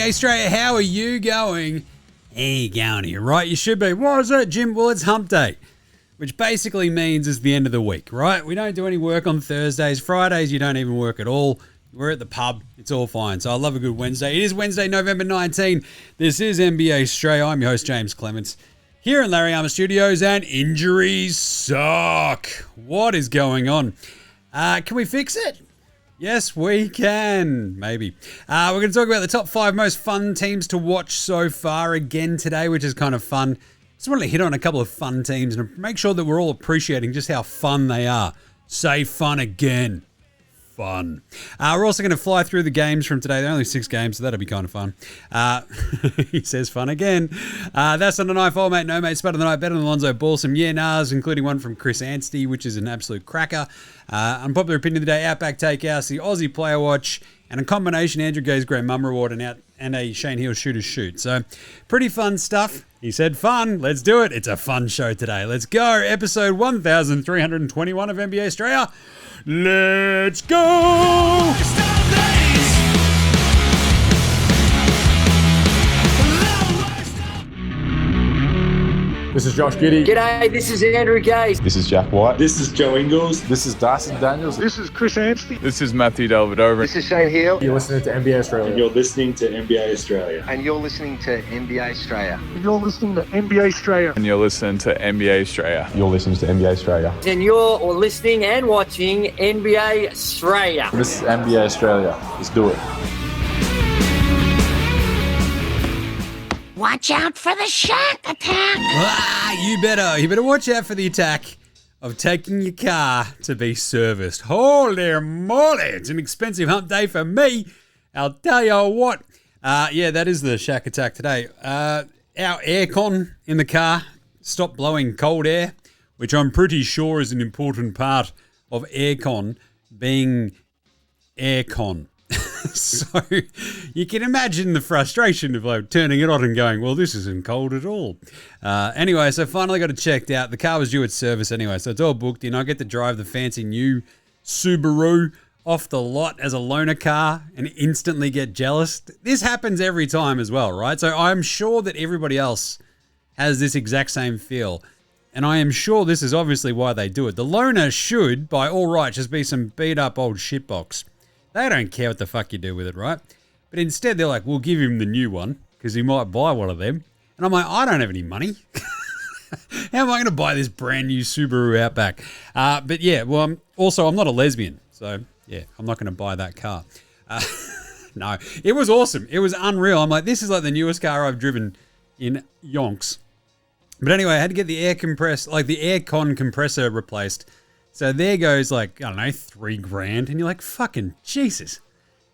NBA Straya, how are you going? How you going here? Right, you should be. What is it, Jim? Well, it's hump day, which basically means it's the end of the week, right? We don't do any work on Thursdays. Fridays, you don't even work at all. We're at the pub. It's all fine. So I love a good Wednesday. It is Wednesday, November 19. This is NBA Straya. I'm your host, James Clements, here in Larry Armour Studios, and injuries suck. What is going on? Can we fix it? Yes, we can. Maybe. We're going to talk about the top 5 most fun teams to watch so far again today, which is kind of fun. Just want to hit on a couple of fun teams and make sure that we're all appreciating just how fun they are. Say fun again. Fun. We're also going to fly through the games from today. There are only 6 games, so that'll be kind of fun. He says fun again. That's on the night for, mate. No, mate. Spud of the night. Better than Lonzo Ball. Some yeah-nahs, including one from Chris Anstey, which is an absolute cracker. Unpopular opinion of the day. Outback Takehouse, the Aussie Player Watch, and a combination Andrew Gay's Great Mum Reward and a Shane Hill Shooter's Shoot. So, pretty fun stuff. He said fun. Let's do it. It's a fun show today. Let's go. Episode 1321 of NBA Straya. Let's go! This is Josh Giddey. G'day, this is Andrew Gay. This is Jack White. This is Joe Ingles. This is Darcy Daniels. This is Chris Anstey. This is Matthew Delvedova. This is Shane Hill. You're listening to NBA Australia. And you're listening to NBA Australia. And you're listening to NBA Straya. And you're listening to NBA Straya. And you're listening to NBA Straya. You're listening to NBA Australia. And you're listening and watching NBA Straya. This is NBA Australia. Let's do it. Watch out for the shark attack. You better watch out for the attack of taking your car to be serviced. Holy moly, it's an expensive hump day for me. I'll tell you what. That is the shack attack today. Our aircon in the car stopped blowing cold air, which I'm pretty sure is an important part of aircon being aircon. So you can imagine the frustration of like turning it on and going, well, this isn't cold at all. Anyway, so finally got it checked out. The car was due its service anyway, so it's all booked in. I get to drive the fancy new Subaru off the lot as a loaner car and instantly get jealous. This happens every time as well, right? So I'm sure that everybody else has this exact same feel. And I am sure this is obviously why they do it. The loaner should, by all right, just be some beat up old shitbox. They don't care what the fuck you do with it, right? But instead, they're like, we'll give him the new one because he might buy one of them. And I'm like, I don't have any money. How am I going to buy this brand new Subaru Outback? But yeah, well, I'm not a lesbian. So yeah, I'm not going to buy that car. No, it was awesome. It was unreal. I'm like, this is like the newest car I've driven in yonks. But anyway, I had to get the aircon compressor replaced. So there goes like, I don't know, $3,000. And you're like, fucking Jesus.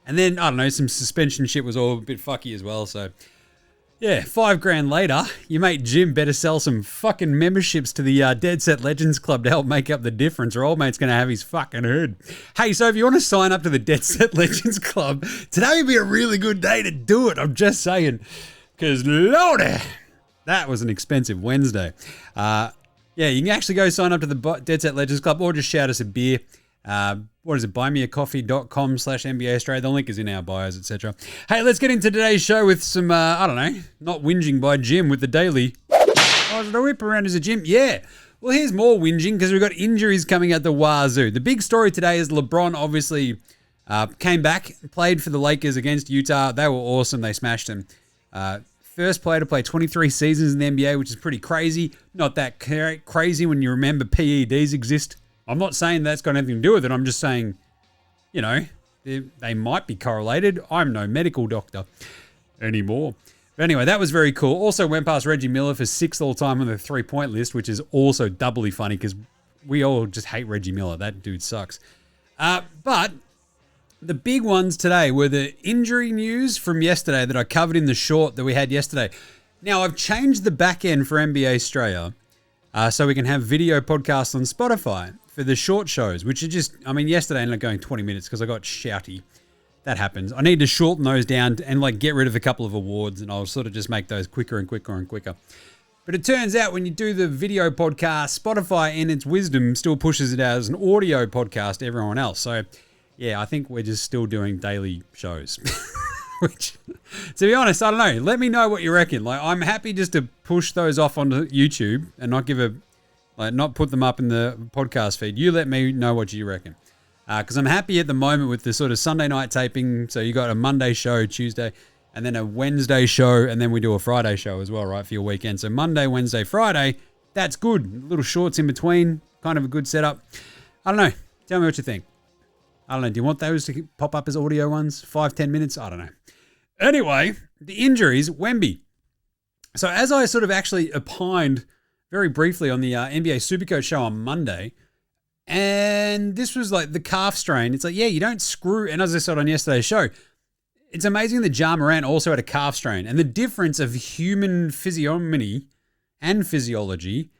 And then, I don't know, some suspension shit was all a bit fucky as well. So yeah, $5,000 later, your mate Jim better sell some fucking memberships to the Dead Set Legends Club to help make up the difference, or old mate's going to have his fucking hood. Hey, so if you want to sign up to the Dead Set Legends Club, today would be a really good day to do it. I'm just saying. Because, lordy, that was an expensive Wednesday. Yeah, you can actually go sign up to the Dead Set Legends Club or just shout us a beer. What is it? buymeacoffee.com/NBA Australia. The link is in our bios, etc. Hey, let's get into today's show with some, I don't know, not whinging by Jim with the daily. Oh, is it a whip around as a Jim? Yeah. Well, here's more whinging because we've got injuries coming at the wazoo. The big story today is LeBron obviously came back, played for the Lakers against Utah. They were awesome. They smashed them. First player to play 23 seasons in the NBA, which is pretty crazy. Not that crazy when you remember PEDs exist. I'm not saying that's got anything to do with it. I'm just saying, you know, they might be correlated. I'm no medical doctor anymore. But anyway, that was very cool. Also went past Reggie Miller for 6th all-time on the three-point list, which is also doubly funny because we all just hate Reggie Miller. That dude sucks. But the big ones today were the injury news from yesterday that I covered in the short that we had yesterday. Now, I've changed the back end for NBA Straya so we can have video podcasts on Spotify for the short shows, which are just, I mean, yesterday I ended up going 20 minutes because I got shouty. That happens. I need to shorten those down and like get rid of a couple of awards, and I'll sort of just make those quicker and quicker and quicker. But it turns out when you do the video podcast, Spotify in its wisdom still pushes it as an audio podcast to everyone else. So yeah, I think we're just still doing daily shows. Which, to be honest, I don't know. Let me know what you reckon. Like, I'm happy just to push those off onto YouTube and not put them up in the podcast feed. You let me know what you reckon. Because I'm happy at the moment with the sort of Sunday night taping. So you got a Monday show, Tuesday, and then a Wednesday show, and then we do a Friday show as well, right, for your weekend. So Monday, Wednesday, Friday, that's good. Little shorts in between, kind of a good setup. I don't know. Tell me what you think. I don't know. Do you want those to pop up as audio ones? 5-10 minutes? I don't know. Anyway, the injuries, Wemby. So as I sort of actually opined very briefly on the NBA Supercoach show on Monday, and this was like the calf strain. It's like, yeah, you don't screw. And as I said on yesterday's show, it's amazing that Ja Morant also had a calf strain. And the difference of human physiognomy and physiology,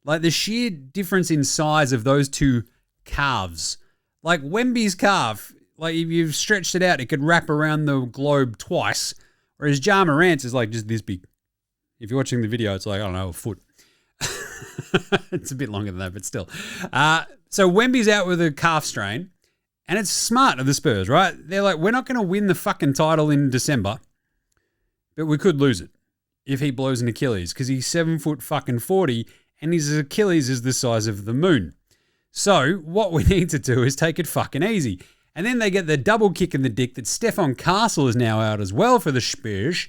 like the sheer difference in size of those two calves. Like Wemby's calf, like if you've stretched it out, it could wrap around the globe twice. Whereas Ja Morant's is like just this big. If you're watching the video, it's like, I don't know, a foot. It's a bit longer than that, but still. So Wemby's out with a calf strain, and it's smart of the Spurs, right? They're like, we're not going to win the fucking title in December, but we could lose it if he blows an Achilles, because he's 7'40", and his Achilles is the size of the moon. So what we need to do is take it fucking easy. And then they get the double kick in the dick that Stephon Castle is now out as well for the Spurs,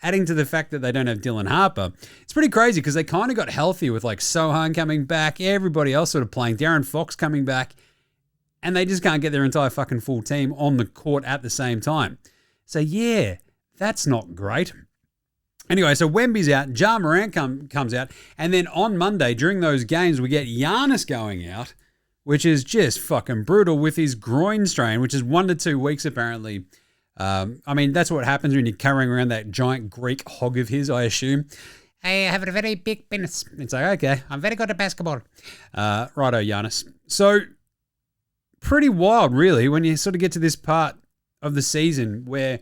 adding to the fact that they don't have Dylan Harper. It's pretty crazy because they kind of got healthy with like Sohan coming back, everybody else sort of playing, Darren Fox coming back, and they just can't get their entire fucking full team on the court at the same time. So yeah, that's not great. Anyway, so Wemby's out, Ja Morant comes out, and then on Monday during those games we get Giannis going out, which is just fucking brutal with his groin strain, which is 1 to 2 weeks apparently. I mean, that's what happens when you're carrying around that giant Greek hog of his, I assume. I have a very big penis. It's like, okay, I'm very good at basketball. Righto, Giannis. So, pretty wild, really, when you sort of get to this part of the season where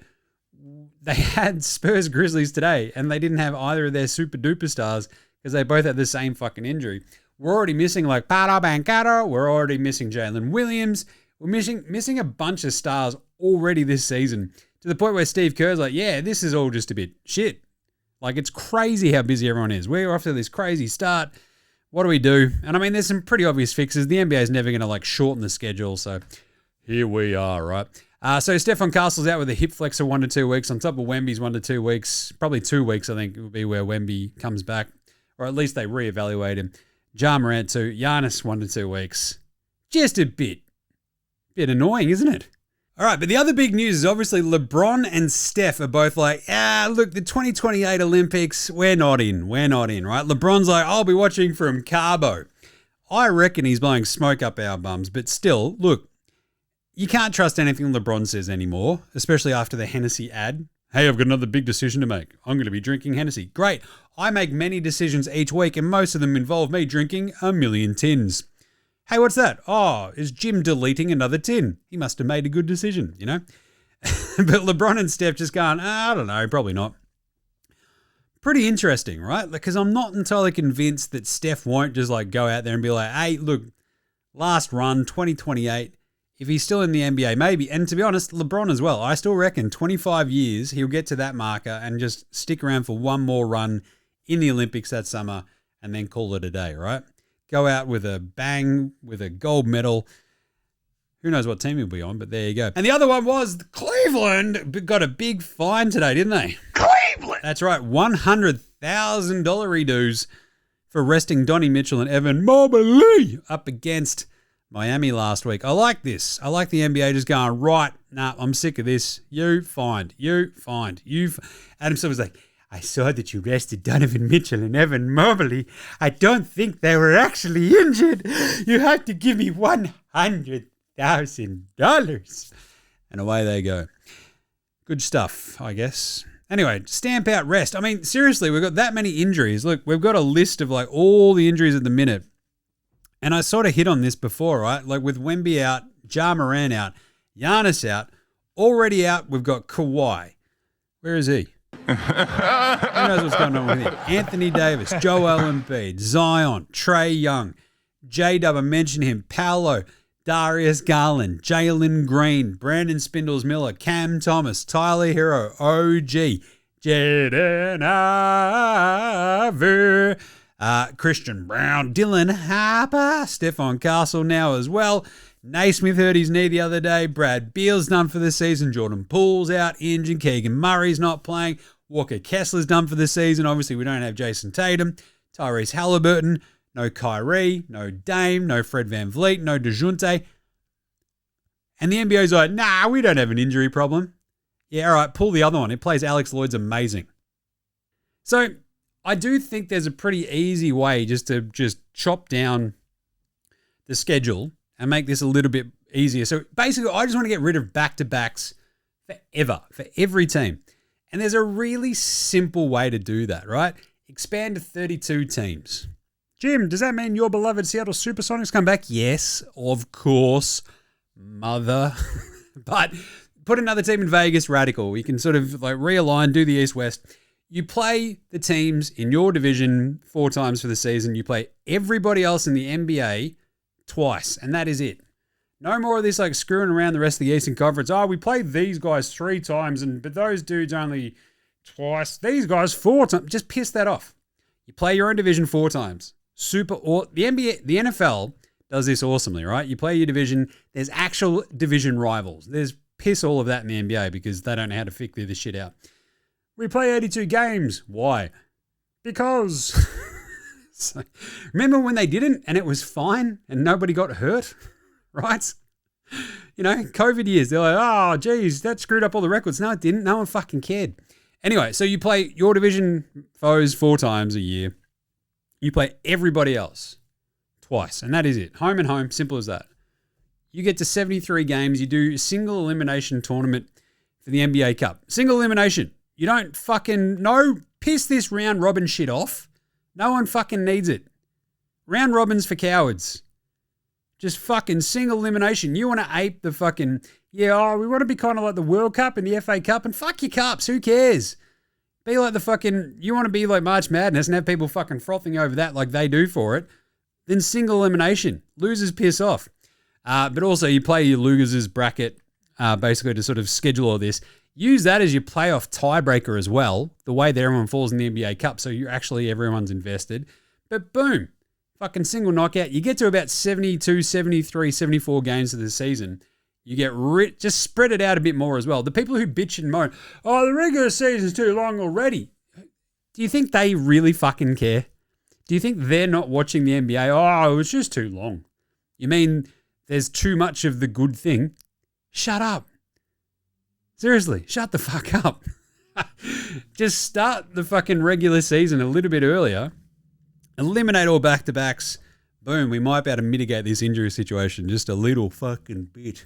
they had Spurs Grizzlies today and they didn't have either of their super duper stars because they both had the same fucking injury. We're already missing like Paolo Banchero. We're already missing Jalen Williams. We're missing a bunch of stars already this season to the point where Steve Kerr's like, yeah, this is all just a bit shit. Like, it's crazy how busy everyone is. We're off to this crazy start. What do we do? And I mean, there's some pretty obvious fixes. The NBA is never going to like shorten the schedule. So here we are, right? So Stephon Castle's out with a hip flexor 1 to 2 weeks on top of Wemby's 1 to 2 weeks. Probably 2 weeks, I think, will be where Wemby comes back. Or at least they reevaluate him. Ja Morant 2, Giannis 1 to 2 weeks. Just a bit annoying, isn't it? All right, but the other big news is obviously LeBron and Steph are both like, look, the 2028 Olympics, we're not in, right? LeBron's like, I'll be watching from Cabo. I reckon he's blowing smoke up our bums, but still, look, you can't trust anything LeBron says anymore, especially after the Hennessy ad. Hey, I've got another big decision to make. I'm going to be drinking Hennessy. Great. I make many decisions each week, and most of them involve me drinking a million tins. Hey, what's that? Oh, is Jim deleting another tin? He must have made a good decision, you know? But LeBron and Steph just going, I don't know, probably not. Pretty interesting, right? Because I'm not entirely convinced that Steph won't just like go out there and be like, hey, look, last run, 2028. If he's still in the NBA, maybe. And to be honest, LeBron as well. I still reckon 25 years, he'll get to that marker and just stick around for one more run in the Olympics that summer and then call it a day, right? Go out with a bang, with a gold medal. Who knows what team he'll be on, but there you go. And the other one was Cleveland got a big fine today, didn't they? Cleveland! That's right, $100,000 redos for arresting Donnie Mitchell and Evan Mobley up against Miami last week. I like this. I like the NBA just going, right, nah, I'm sick of this. You fined. Adam Silver's like, I saw that you arrested Donovan Mitchell and Evan Mobley. I don't think they were actually injured. You have to give me $100,000. And away they go. Good stuff, I guess. Anyway, stamp out rest. I mean, seriously, we've got that many injuries. Look, we've got a list of like all the injuries at the minute. And I sort of hit on this before, right? Like with Wemby out, Ja Morant out, Giannis out, already out, we've got Kawhi. Where is he? Who knows what's going on with him? Anthony Davis, Joel Embiid, Zion, Trae Young, J-Dub, I mentioned him, Paolo, Darius Garland, Jalen Green, Brandon Spindles-Miller, Cam Thomas, Tyler Hero, OG, Jaden Ivey, Christian Brown, Dylan Harper, Stephon Castle now as well. Naismith hurt his knee the other day. Brad Beal's done for the season. Jordan Poole's out injured. Keegan Murray's not playing. Walker Kessler's done for the season. Obviously, we don't have Jason Tatum. Tyrese Halliburton. No Kyrie. No Dame. No Fred VanVleet. No DeJounte. And the NBA's like, nah, we don't have an injury problem. Yeah, all right, pull the other one. It plays Alex Lloyd's amazing. So I do think there's a pretty easy way just to chop down the schedule and make this a little bit easier. So basically, I just want to get rid of back-to-backs forever, for every team. And there's a really simple way to do that, right? Expand to 32 teams. Jim, does that mean your beloved Seattle Supersonics come back? Yes, of course, mother. But put another team in Vegas, radical. You can sort of like realign, do the East-West. You play the teams in your division 4 times for the season. You play everybody else in the NBA twice, and that is it. No more of this like screwing around the rest of the Eastern Conference. Oh, we played these guys 3 times, but those dudes only twice. These guys 4 times. Just piss that off. You play your own division 4 times. The NFL does this awesomely, right? You play your division. There's actual division rivals. There's piss all of that in the NBA because they don't know how to figure this shit out. We play 82 games. Why? Because... So, remember when they didn't and it was fine and nobody got hurt, right? You know, COVID years, they're like, oh, geez, that screwed up all the records. No, it didn't. No one fucking cared. Anyway, so you play your division foes 4 times a year. You play everybody else twice, and that is it. Home and home, simple as that. You get to 73 games. You do a single elimination tournament for the NBA Cup. Single elimination. You don't piss this round robin shit off. No one fucking needs it. Round robins for cowards. Just fucking single elimination. You want to ape the fucking, we want to be kind of like the World Cup and the FA Cup, and fuck your cups. Who cares? Be like the fucking, you want to be like March Madness and have people fucking frothing over that like they do for it. Then single elimination. Losers piss off. But also you play your losers bracket basically to sort of schedule all this. Use that as your playoff tiebreaker as well, the way that everyone falls in the NBA Cup, so everyone's invested. But boom, fucking single knockout. You get to about 72, 73, 74 games of the season. You get just spread it out a bit more as well. The people who bitch and moan, oh, the regular season's too long already. Do you think they really fucking care? Do you think they're not watching the NBA? Oh, it was just too long. You mean there's too much of the good thing? Shut up. Seriously, shut the fuck up. Just start the fucking regular season a little bit earlier. Eliminate all back-to-backs. Boom, we might be able to mitigate this injury situation just a little fucking bit.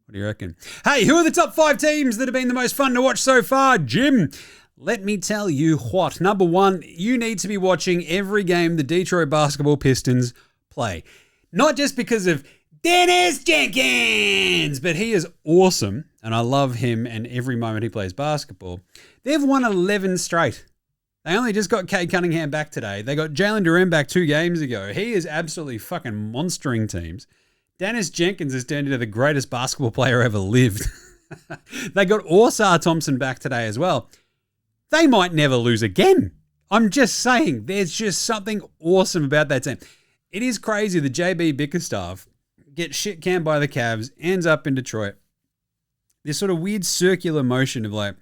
What do you reckon? Hey, who are the top 5 teams that have been the most fun to watch so far, Jim? Let me tell you what. Number 1, you need to be watching every game the Detroit Basketball Pistons play. Not just because of Dennis Jenkins, but he is awesome, and I love him and every moment he plays basketball. They've won 11 straight. They only just got Cade Cunningham back today. They got Jalen Duren back 2 games ago. He is absolutely fucking monstering teams. Dennis Jenkins has turned into the greatest basketball player ever lived. They got Orsar Thompson back today as well. They might never lose again. I'm just saying, there's just something awesome about that team. It is crazy the JB Bickerstaff gets shit canned by the Cavs, ends up in Detroit. This sort of weird circular motion of like,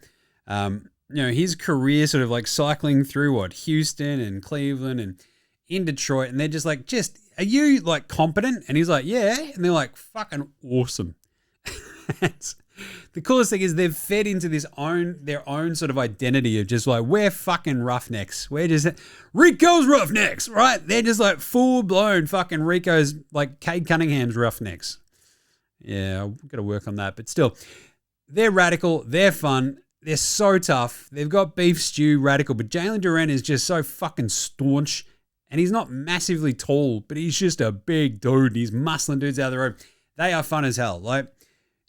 his career sort of like cycling through Houston and Cleveland and in Detroit. And they're just like, are you like competent? And he's like, yeah. And they're like, fucking awesome. The coolest thing is they've fed into their own sort of identity of just like, we're fucking roughnecks. We're just Rico's roughnecks, right? They're just like full blown fucking Rico's like Cade Cunningham's roughnecks. Yeah, I've got to work on that. But still, they're radical. They're fun. They're so tough. They've got beef stew radical. But Jalen Duren is just so fucking staunch. And he's not massively tall, but he's just a big dude. He's muscling dudes out of the road. They are fun as hell. Like,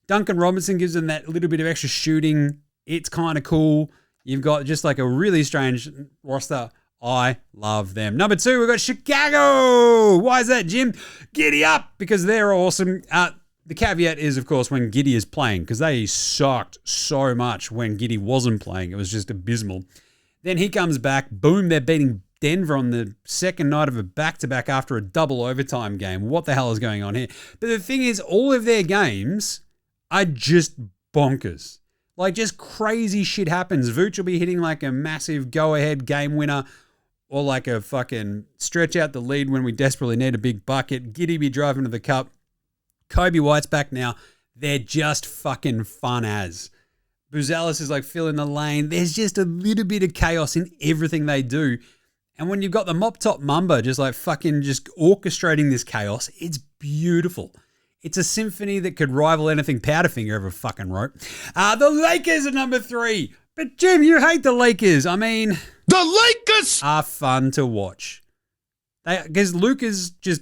Duncan Robinson gives them that little bit of extra shooting. It's kind of cool. You've got just like a really strange roster. I love them. Number 2, we've got Chicago. Why is that, Jim? Giddy up, because they're awesome. The caveat is, of course, when Giddy is playing, because they sucked so much when Giddy wasn't playing. It was just abysmal. Then he comes back. Boom, they're beating Denver on the second night of a back-to-back after a double overtime game. What the hell is going on here? But the thing is, all of their games are just bonkers. Like, just crazy shit happens. Vooch will be hitting like a massive go-ahead game winner or like a fucking stretch out the lead when we desperately need a big bucket. Giddy be driving to the cup. Kobe White's back now. They're just fucking fun as. Buzelis is like filling the lane. There's just a little bit of chaos in everything they do. And when you've got the mop top Mamba just like fucking just orchestrating this chaos, it's beautiful. It's a symphony that could rival anything Powderfinger ever fucking wrote. The Lakers are number 3. But Jim, you hate the Lakers. I mean, The Lakers are fun to watch. Because Luke is just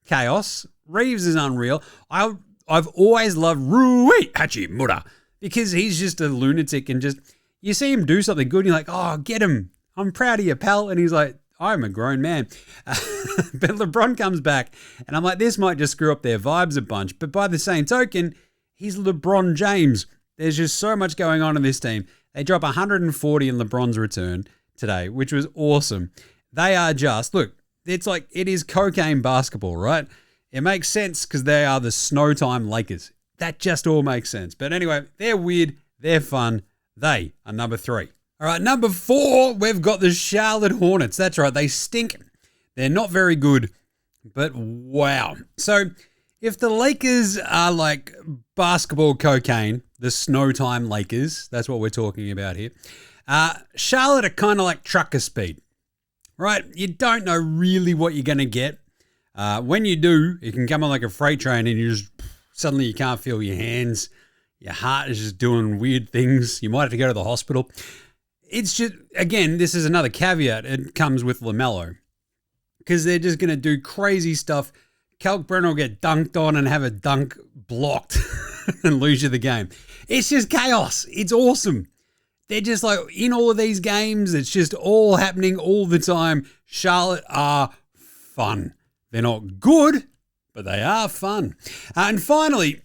chaos. Reeves is unreal. I've always loved Rui Hachimura because he's just a lunatic and just, you see him do something good and you're like, oh, get him. I'm proud of you, pal. And he's like, I'm a grown man. But LeBron comes back and I'm like, this might just screw up their vibes a bunch. But by the same token, he's LeBron James. There's just so much going on in this team. They drop 140 in LeBron's return today, which was awesome. They are just, look, it's like, it is cocaine basketball, right? It makes sense because they are the Snowtime Lakers. That just all makes sense. But anyway, they're weird. They're fun. They are number 3. All right, number 4, we've got the Charlotte Hornets. That's right. They stink. They're not very good, but wow. So if the Lakers are like basketball cocaine, the Snowtime Lakers, that's what we're talking about here. Charlotte are kind of like trucker speed, right? You don't know really what you're going to get. When you do, it can come on like a freight train and suddenly you can't feel your hands. Your heart is just doing weird things. You might have to go to the hospital. It's just, again, this is another caveat. It comes with LaMelo because they're just going to do crazy stuff. Kalkbrenner will get dunked on and have a dunk blocked and lose you the game. It's just chaos. It's awesome. They're just like in all of these games. It's just all happening all the time. Charlotte are fun. They're not good, but they are fun. And finally,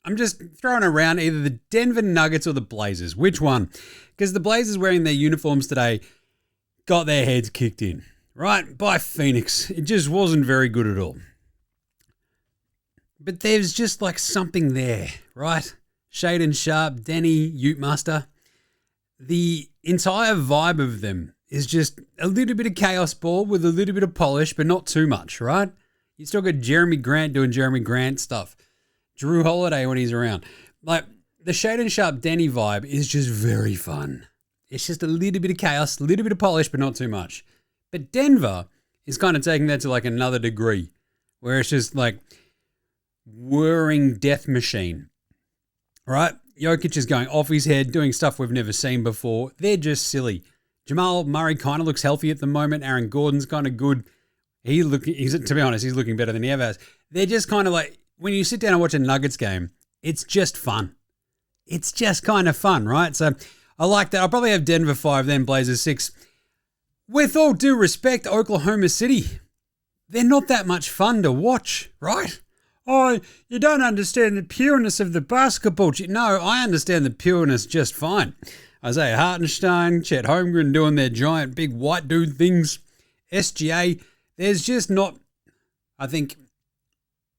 I'm just throwing around either the Denver Nuggets or the Blazers. Which one? Because the Blazers wearing their uniforms today got their heads kicked in, right? By Phoenix. It just wasn't very good at all. But there's just like something there, right? Shaden Sharp, Denny, Ute Muster. The entire vibe of them is just a little bit of chaos ball with a little bit of polish, but not too much, right? You still got Jeremy Grant doing Jeremy Grant stuff. Drew Holiday when he's around. Like, the Shaden Sharp Denny vibe is just very fun. It's just a little bit of chaos, a little bit of polish, but not too much. But Denver is kind of taking that to like another degree, where it's just like whirring death machine, right? Jokic is going off his head, doing stuff we've never seen before. They're just silly. Jamal Murray kind of looks healthy at the moment. Aaron Gordon's kind of good. To be honest, he's looking better than he ever has. They're just kind of like, when you sit down and watch a Nuggets game, it's just fun. It's just kind of fun, right? So I like that. I'll probably have Denver 5, then Blazers 6. With all due respect, Oklahoma City, they're not that much fun to watch, right? Oh, you don't understand the pureness of the basketball. No, I understand the pureness just fine. Isaiah Hartenstein, Chet Holmgren doing their giant big white dude things. SGA, there's just not, I think,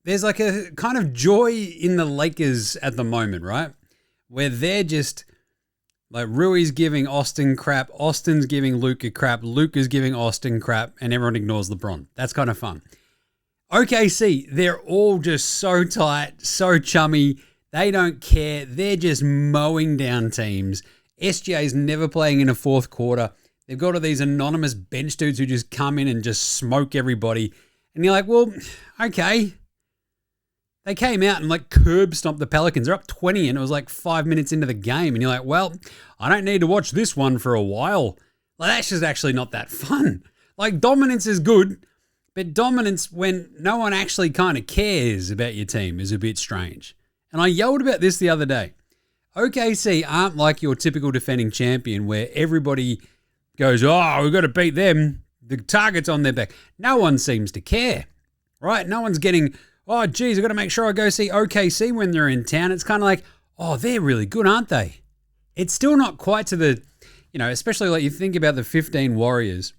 there's like a kind of joy in the Lakers at the moment, right? Where they're just like Rui's giving Austin crap, Austin's giving Luka crap, Luka's giving Austin crap, and everyone ignores LeBron. That's kind of fun. OKC, they're all just so tight, so chummy. They don't care. They're just mowing down teams. SGA's never playing in a fourth quarter. They've got all these anonymous bench dudes who just come in and just smoke everybody. And you're like, well, okay. They came out and like curb stomped the Pelicans. They're up 20 and it was like 5 minutes into the game. And you're like, well, I don't need to watch this one for a while. Like, that's just actually not that fun. Like, dominance is good, but dominance when no one actually kind of cares about your team is a bit strange. And I yelled about this the other day. OKC aren't like your typical defending champion where everybody goes, oh, we've got to beat them. The target's on their back. No one seems to care, right? No one's getting, oh, geez, I've got to make sure I go see OKC when they're in town. It's kind of like, oh, they're really good, aren't they? It's still not quite to the, especially like you think about the 15 Warriors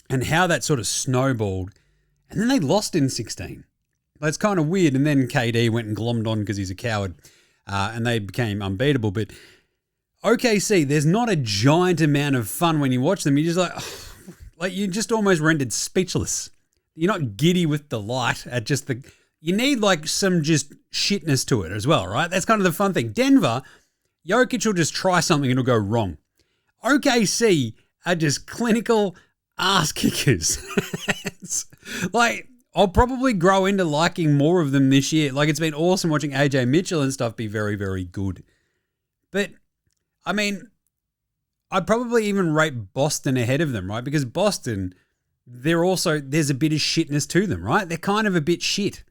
and how that sort of snowballed. And then they lost in 16. That's kind of weird. And then KD went and glommed on because he's a coward. And they became unbeatable. But OKC, there's not a giant amount of fun when you watch them. You're just like you just almost rendered speechless. You're not giddy with delight at just you need like some just shitness to it as well, right? That's kind of the fun thing. Denver, Jokic will just try something and it'll go wrong. OKC are just clinical ass kickers. It's like, I'll probably grow into liking more of them this year. Like, it's been awesome watching AJ Mitchell and stuff be very, very good. But, I mean, I'd probably even rate Boston ahead of them, right? Because Boston, there's a bit of shitness to them, right? They're kind of a bit shit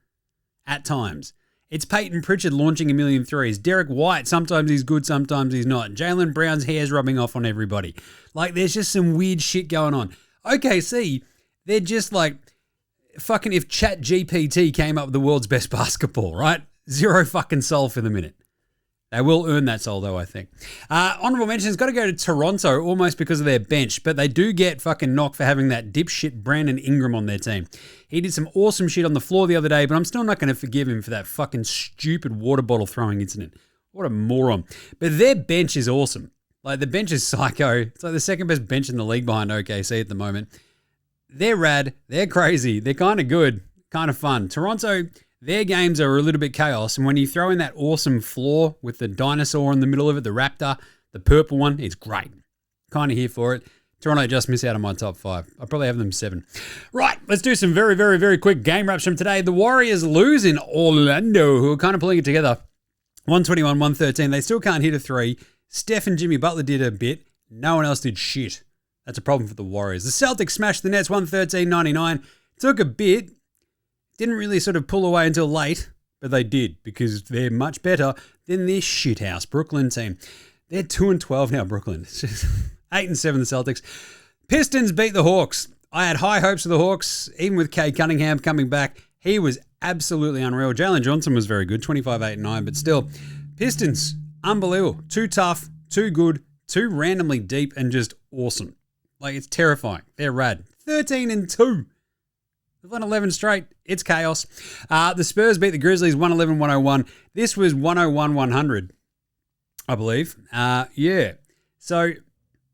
at times. It's Peyton Pritchard launching a million threes. Derek White, sometimes he's good, sometimes he's not. Jaylen Brown's hair's rubbing off on everybody. Like, there's just some weird shit going on. OKC, they're just like, fucking if ChatGPT came up with the world's best basketball, right? Zero fucking soul for the minute. They will earn that soul, though, I think. Honorable mentions, got to go to Toronto almost because of their bench, but they do get fucking knocked for having that dipshit Brandon Ingram on their team. He did some awesome shit on the floor the other day, but I'm still not going to forgive him for that fucking stupid water bottle throwing incident. What a moron. But their bench is awesome. Like, the bench is psycho. It's like the second best bench in the league behind OKC at the moment. They're rad. They're crazy. They're kind of good, kind of fun. Toronto, their games are a little bit chaos. And when you throw in that awesome floor with the dinosaur in the middle of it, the raptor, the purple one, it's great. Kind of here for it. Toronto just miss out on my top 5. I'll probably have them 7. Right, let's do some very, very, very quick game wraps from today. The Warriors lose in Orlando, who are kind of pulling it together. 121-113. They still can't hit a 3. Steph and Jimmy Butler did a bit. No one else did shit. That's a problem for the Warriors. The Celtics smashed the Nets 113-99. Took a bit. Didn't really sort of pull away until late, but they did because they're much better than this shithouse Brooklyn team. They're 2-12 now, Brooklyn. It's just 8-7 the Celtics. Pistons beat the Hawks. I had high hopes for the Hawks, even with Cade Cunningham coming back. He was absolutely unreal. Jalen Johnson was very good, 25-8-9, but still. Pistons, unbelievable. Too tough, too good, too randomly deep, and just awesome. Like, it's terrifying. They're rad. 13-2. They've won 11 straight. It's chaos. The Spurs beat the Grizzlies 111-101. This was 101-100, I believe. Yeah. So,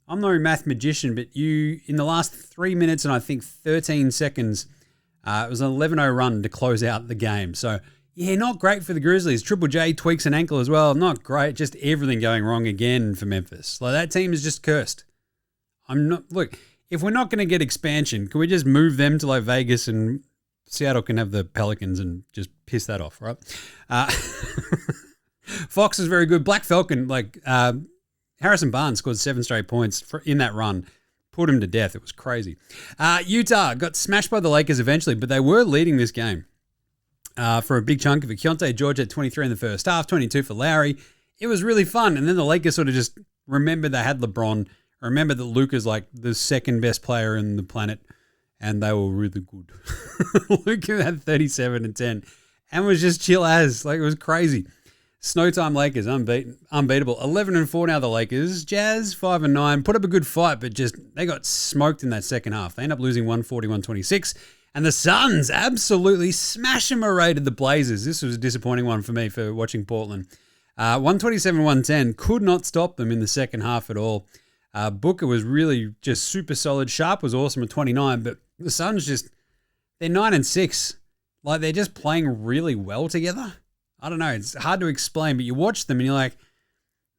I'm no math magician, but in the last 3 minutes and I think 13 seconds, it was an 11-0 run to close out the game. So, yeah, not great for the Grizzlies. Triple J tweaks an ankle as well. Not great. Just everything going wrong again for Memphis. Like, that team is just cursed. Look, if we're not going to get expansion, can we just move them to like Vegas and Seattle can have the Pelicans and just piss that off, right? Fox is very good. Black Falcon, Harrison Barnes scored 7 straight points in that run. Put him to death. It was crazy. Utah got smashed by the Lakers eventually, but they were leading this game for a big chunk of it. Keontae George had 23 in the first half, 22 for Lowry. It was really fun. And then the Lakers sort of just remembered they had LeBron. Remember that Luka's like the second best player in the planet, and they were really good. Luka had 37 and 10 and was just chill as. Like, it was crazy. Snowtime Lakers, unbeatable. 11-4 now the Lakers. Jazz, 5-9. Put up a good fight, but just they got smoked in that second half. They end up losing 140-126. And the Suns absolutely smash-em-arated the Blazers. This was a disappointing one for me for watching Portland. 127-110. Could not stop them in the second half at all. Booker was really just super solid. Sharp was awesome at 29, but the Suns they're 9-6. Like, they're just playing really well together. I don't know. It's hard to explain, but you watch them and you're like,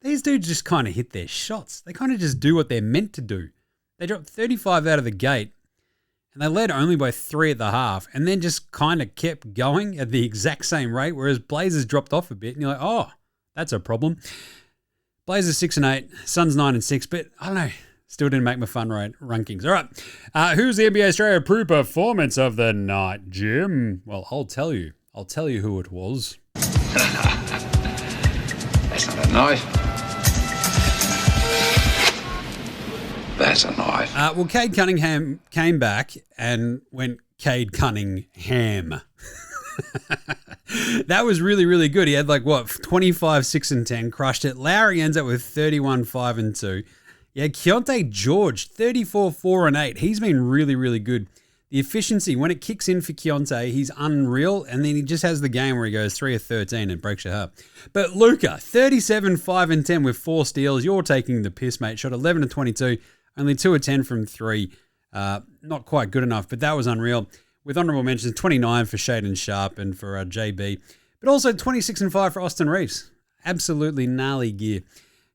these dudes just kind of hit their shots. They kind of just do what they're meant to do. They dropped 35 out of the gate and they led only by 3 at the half and then just kind of kept going at the exact same rate, whereas Blazers dropped off a bit and you're like, oh, that's a problem. Blazers 6-8, Suns 9-6, but I don't know. Still didn't make my fun rankings. All right. Who's the NBA Straya Pro Performance of the Night, Jim? Well, I'll tell you. I'll tell you who it was. That's not a knife. That's a knife. Well, Cade Cunningham came back and went Cade Cunningham. That was really, really good. He had 25, 6 and 10, crushed it. Lowry ends up with 31, 5 and 2. Yeah, Keontae George, 34, 4 and 8. He's been really, really good. The efficiency, when it kicks in for Keontae, he's unreal. And then he just has the game where he goes 3 of 13 and breaks your heart. But Luka, 37, 5 and 10 with 4 steals. You're taking the piss, mate. Shot 11 of 22, only 2 of 10 from 3. Not quite good enough, but that was unreal. With honourable mentions, 29 for Shaden Sharp and for JB. But also 26 and 5 for Austin Reeves. Absolutely gnarly gear.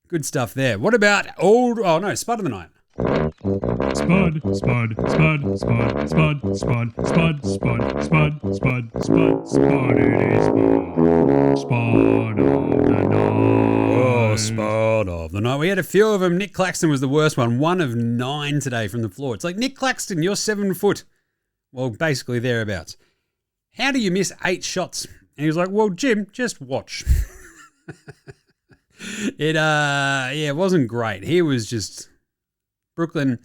Good stuff there. What about Spud of the night? Spud, Spud, Spud, Spud, Spud, Spud, Spud, Spud, Spud, Spud, Spud, it is Spud of the night. Oh, Spud of the night. We had a few of them. Nick Claxton was the worst one. 1 of 9 today from the floor. It's like, Nick Claxton, you're 7 foot. Well, basically thereabouts. How do you miss 8 shots? And he was like, well, Jim, just watch. It wasn't great. He was just... Brooklyn,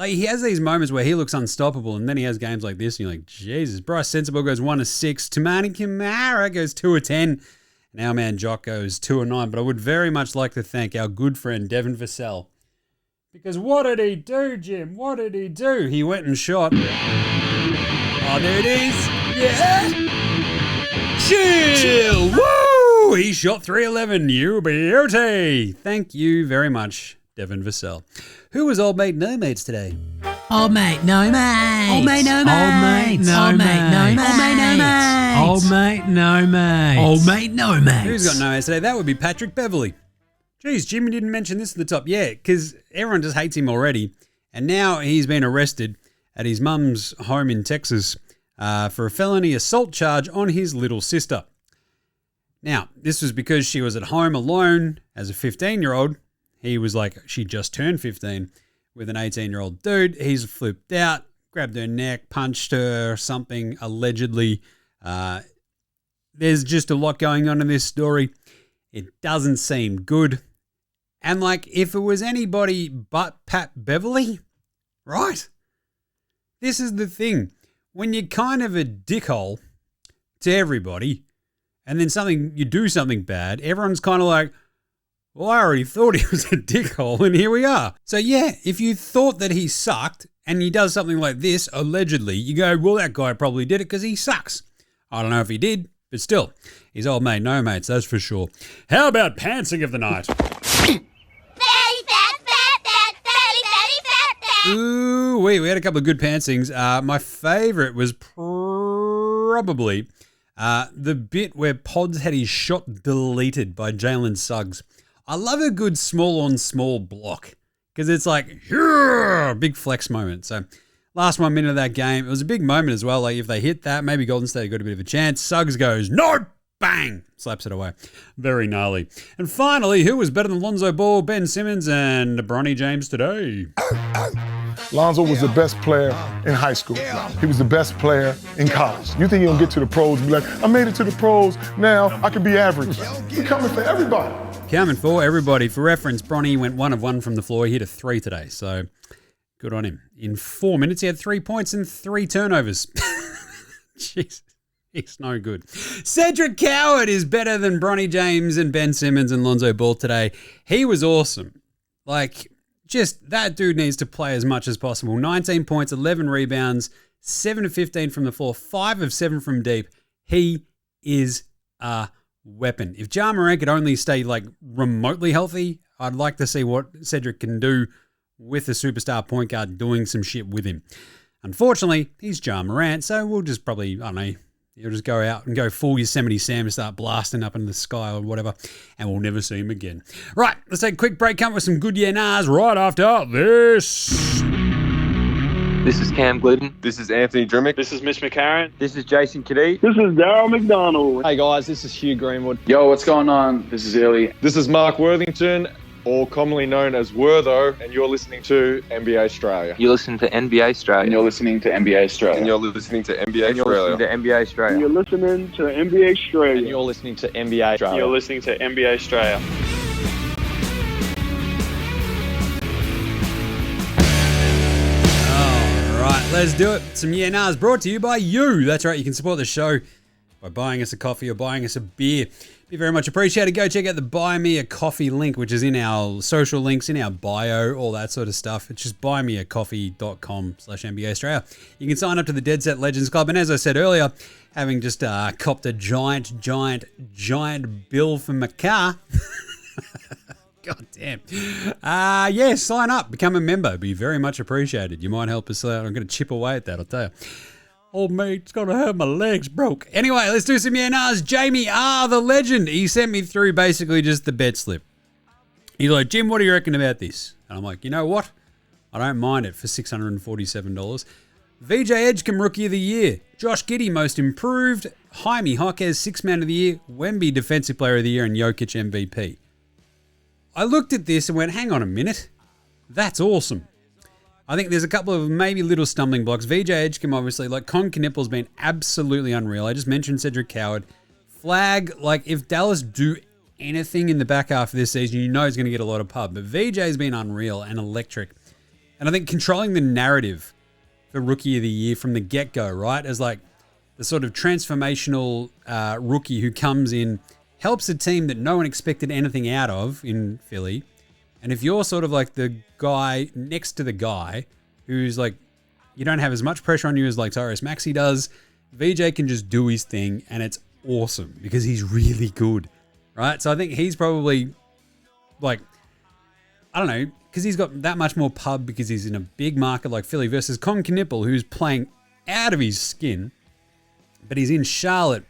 he has these moments where he looks unstoppable, and then he has games like this, and you're like, Jesus. Bryce Sensabaugh goes 1 of 6. Tumani Kamara goes 2 of 10. And our man Jock goes 2 of 9. But I would very much like to thank our good friend Devin Vassell. Because what did he do, Jim? What did he do? He went and shot. Oh, there it is. Yeah. Chill. Woo! He shot 311. You beauty. Thank you very much, Devin Vassell. Who was Old Mate No Mates today? Old mate, no mates. Old mate, no mates. Old mate, no Old mate, no mates. Old mate, no mates. Old mate, no mates. Old mate, no mates. Who's got no mates today? That would be Patrick Beverley. Geez, Jimmy didn't mention this at the top. Yeah, because everyone just hates him already. And now he's been arrested at his mum's home in Texas for a felony assault charge on his little sister. Now, this was because she was at home alone as a 15-year-old. He was like, she just turned 15 with an 18-year-old dude. He's flipped out, grabbed her neck, punched her, something, allegedly. There's just a lot going on in this story. It doesn't seem good. And if it was anybody but Pat Beverley, right? This is the thing. When you're kind of a dickhole to everybody, and then you do something bad, everyone's kind of like, well, I already thought he was a dickhole, and here we are. So yeah, if you thought that he sucked, and he does something like this, allegedly, you go, well, that guy probably did it because he sucks. I don't know if he did, but still, he's old mate, no mates, that's for sure. How about pantsing of the night? Ooh, we had a couple of good pantsings. My favourite was probably the bit where Pods had his shot deleted by Jalen Suggs. I love a good small-on-small block because it's like, big flex moment. So last 1 minute of that game, it was a big moment as well. If they hit that, maybe Golden State got a bit of a chance. Suggs goes, no, bang, slaps it away. Very gnarly. And finally, who was better than Lonzo Ball, Ben Simmons, and Bronny James today? Lonzo was the best player in high school. He was the best player in college. You think he'll get to the pros and be like, I made it to the pros, now I can be average. He's coming for everybody. Coming for everybody. For reference, Bronny went 1 of 1 from the floor. He hit a 3 today, so good on him. In 4 minutes, he had 3 points and 3 turnovers. Jeez, he's no good. Cedric Coward is better than Bronny James and Ben Simmons and Lonzo Ball today. He was awesome. Just that dude needs to play as much as possible. 19 points, 11 rebounds, 7 of 15 from the floor, 5 of 7 from deep. He is a weapon. If Ja Morant could only stay remotely healthy, I'd like to see what Cedric can do with a superstar point guard doing some shit with him. Unfortunately, he's Ja Morant, so we'll just probably, I don't know, he'll just go out and go full Yosemite Sam and start blasting up into the sky or whatever, and we'll never see him again. Right, let's take a quick break, come up with some good yeah-nahs right after this. This is Cam Glidden. This is Anthony Drimmick. This is Mitch McCarron. This is Jason Kadee. This is Darryl McDonald. Hey guys, this is Hugh Greenwood. Yo, what's going on? This is Illy. This is Mark Worthington, or commonly known as Wortho, and you're listening to NBA Straya. You're listening to NBA Straya. And you're listening to NBA Straya. And you're listening to NBA Straya. And you're listening to NBA Straya. And you're listening to NBA Straya. And you're listening to NBA Straya. You're listening to NBA Straya. let's do it. Some Yeah Nahs brought to you by you. That's right, you can support the show by buying us a coffee or buying us a beer. Be very much appreciated. Go check out the Buy Me a Coffee link, which is in our social links, in our bio, all that sort of stuff. It's just buymeacoffee.com/NBA Straya. You can sign up to the Dead Set Legends Club. And as I said earlier, having just copped a giant bill from my car. God damn. Yeah, sign up. Become a member. Be very much appreciated. You might help us out. I'm going to chip away at that, I'll tell you. Old mate's going to have my legs broke. Anyway, let's do some Yeah Nahs. Jamie R, the legend. He sent me through basically just the bet slip. He's like, Jim, what do you reckon about this? And I'm like, you know what? I don't mind it for $647. VJ Edgecombe Rookie of the Year. Josh Giddey Most Improved. Jaime Jaquez Sixth Man of the Year. Wemby Defensive Player of the Year. And Jokic MVP. I looked at this and went, hang on a minute. That's awesome. I think there's a couple of maybe little stumbling blocks. VJ Edgecombe, obviously, like Con Knipple's been absolutely unreal. I just mentioned Cedric Coward. Flag, like if Dallas do anything in the back half of this season, you know he's going to get a lot of pub. But VJ's been unreal and electric. And I think controlling the narrative for Rookie of the Year from the get-go, right? As like the sort of transformational rookie who comes in, helps a team that no one expected anything out of in Philly. And if you're sort of like the guy next to the guy who's like, you don't have as much pressure on you as like Tyrese Maxey does, VJ can just do his thing and it's awesome because he's really good, right? So I think he's probably like, I don't know, because he's got that much more pub because he's in a big market like Philly versus Con Knipple, who's playing out of his skin, but he's in Charlotte.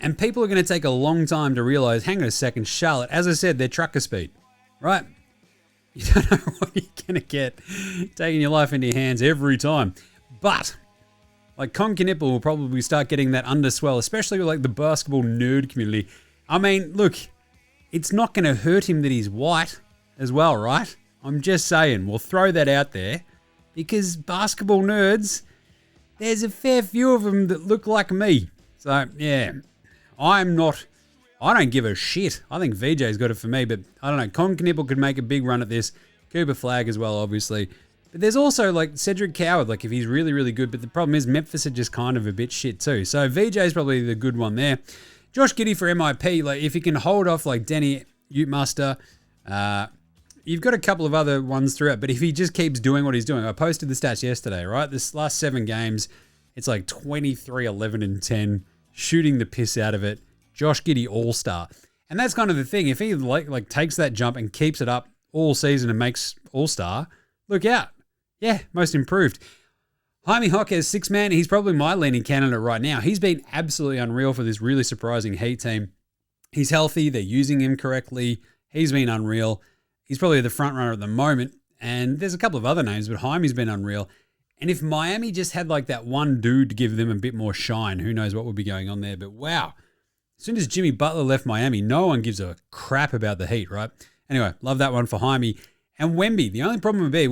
And people are going to take a long time to realize, hang on a second, Charlotte, as I said, they're trucker speed, right? You don't know what you're going to get taking your life into your hands every time. But, like, Con Knipple will probably start getting that underswell, especially with, like, the basketball nerd community. I mean, look, it's not going to hurt him that he's white as well, right? I'm just saying, we'll throw that out there because basketball nerds, there's a fair few of them that look like me. So, yeah, I don't give a shit. I think VJ's got it for me, but I don't know. Con Knipple could make a big run at this. Cooper Flag as well, obviously. But there's also like Cedric Coward, like if he's really, really good. But the problem is Memphis are just kind of a bit shit too. So VJ's probably the good one there. Josh Giddey for MIP, like if he can hold off like Denny Utemuster, you've got a couple of other ones throughout. But if he just keeps doing what he's doing, I posted the stats yesterday, right? This last 7 games, it's like 23, 11, and 10, shooting the piss out of it. Josh Giddey All-Star. And that's kind of the thing. If he like takes that jump and keeps it up all season and makes All-Star, look out. Yeah, Most Improved. Jaime Jaquez, Sixth Man. He's probably my leading candidate right now. He's been absolutely unreal for this really surprising Heat team. He's healthy. They're using him correctly. He's been unreal. He's probably the front runner at the moment. And there's a couple of other names, but Jaime's been unreal. And if Miami just had like that one dude to give them a bit more shine, who knows what would be going on there. But wow. As soon as Jimmy Butler left Miami, no one gives a crap about the Heat, right? Anyway, love that one for Jaime. And Wemby, the only problem would be,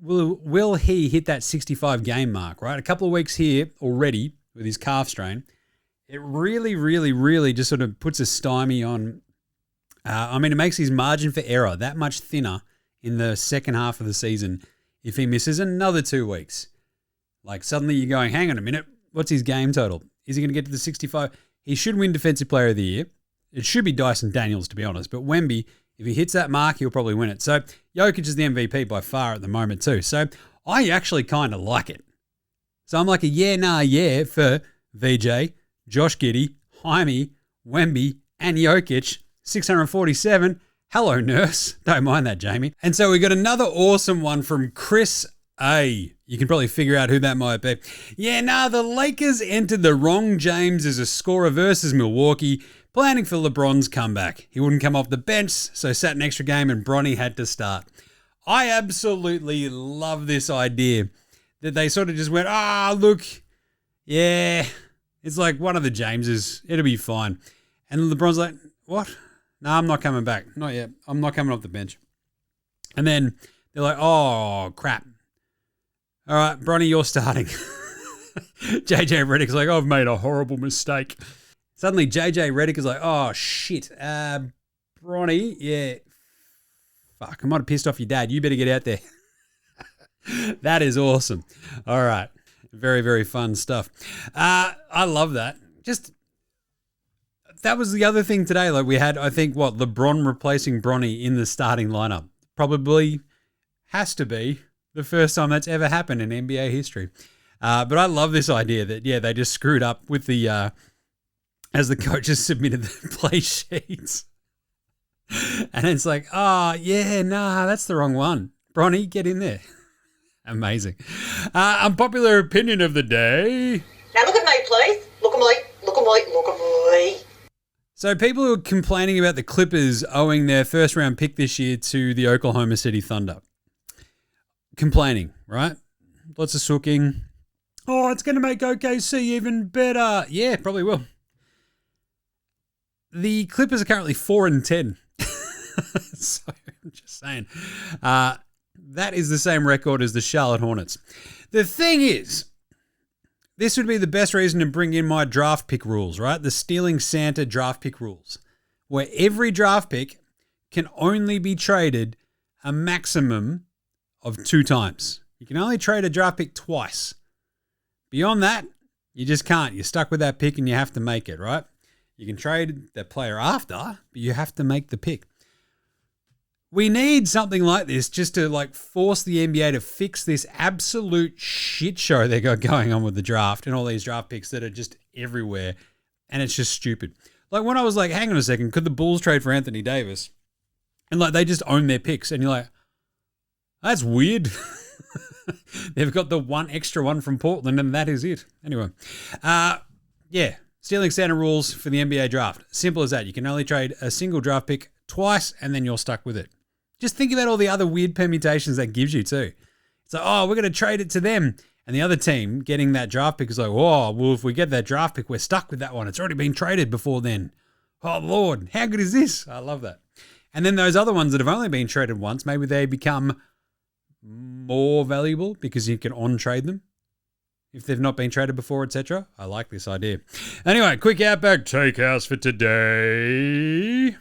will he hit that 65 game mark, right? A couple of weeks here already with his calf strain. It really, really, really just sort of puts a stymie on. It makes his margin for error that much thinner in the second half of the season if he misses another 2 weeks. Like suddenly you're going, hang on a minute, what's his game total? Is he going to get to the 65? He should win Defensive Player of the Year. It should be Dyson Daniels, to be honest. But Wemby, if he hits that mark, he'll probably win it. So Jokic is the MVP by far at the moment too. So I actually kind of like it. So I'm like a yeah for VJ, Josh Giddey, Jaime, Wemby, and Jokic. 647. Hello, nurse. Don't mind that, Jamie. And so we got another awesome one from Chris A. You can probably figure out who that might be. The Lakers entered the wrong James as a scorer versus Milwaukee, planning for LeBron's comeback. He wouldn't come off the bench, so sat an extra game and Bronny had to start. I absolutely love this idea that they sort of just went, look, yeah, it's like one of the Jameses. It'll be fine. And LeBron's like, what? No, I'm not coming back. Not yet. I'm not coming off the bench. And then they're like, oh, crap. All right, Bronny, you're starting. JJ Redick's like, I've made a horrible mistake. Suddenly, JJ Redick is like, oh, shit. Bronny, yeah. Fuck, I might have pissed off your dad. You better get out there. That is awesome. All right. Very, very fun stuff. I love that. That was the other thing today. Like we had, I think, LeBron replacing Bronny in the starting lineup. Probably has to be the first time that's ever happened in NBA history. But I love this idea that, they just screwed up with the, as the coaches submitted the play sheets. And it's like, that's the wrong one. Bronny, get in there. Amazing. Unpopular opinion of the day. Now look at me, please. Look at me. Look at me. Look at me. So people who are complaining about the Clippers owing their first round pick this year to the Oklahoma City Thunder. Complaining, right? Lots of sooking. Oh, it's going to make OKC even better. Yeah, probably will. The Clippers are currently 4-10. So I'm just saying. That is the same record as the Charlotte Hornets. The thing is, this would be the best reason to bring in my draft pick rules, right? The Stealing Santa draft pick rules, where every draft pick can only be traded a maximum of 2 times. You can only trade a draft pick twice. Beyond that, you just can't. You're stuck with that pick and you have to make it, right? You can trade the player after, but you have to make the pick. We need something like this just to force the NBA to fix this absolute shit show they got going on with the draft and all these draft picks that are just everywhere. And it's just stupid. Like when I was like, hang on a second, could the Bulls trade for Anthony Davis? And they just own their picks. And you're like, that's weird. They've got the one extra one from Portland and that is it. Anyway, Stealing Santa rules for the NBA draft. Simple as that. You can only trade a single draft pick twice and then you're stuck with it. Just think about all the other weird permutations that gives you too. It's like, we're going to trade it to them. And the other team getting that draft pick is like, if we get that draft pick, we're stuck with that one. It's already been traded before then. Oh, Lord, how good is this? I love that. And then those other ones that have only been traded once, maybe they become more valuable because you can on-trade them if they've not been traded before, etc. I like this idea. Anyway, quick Outback Takehouse for today.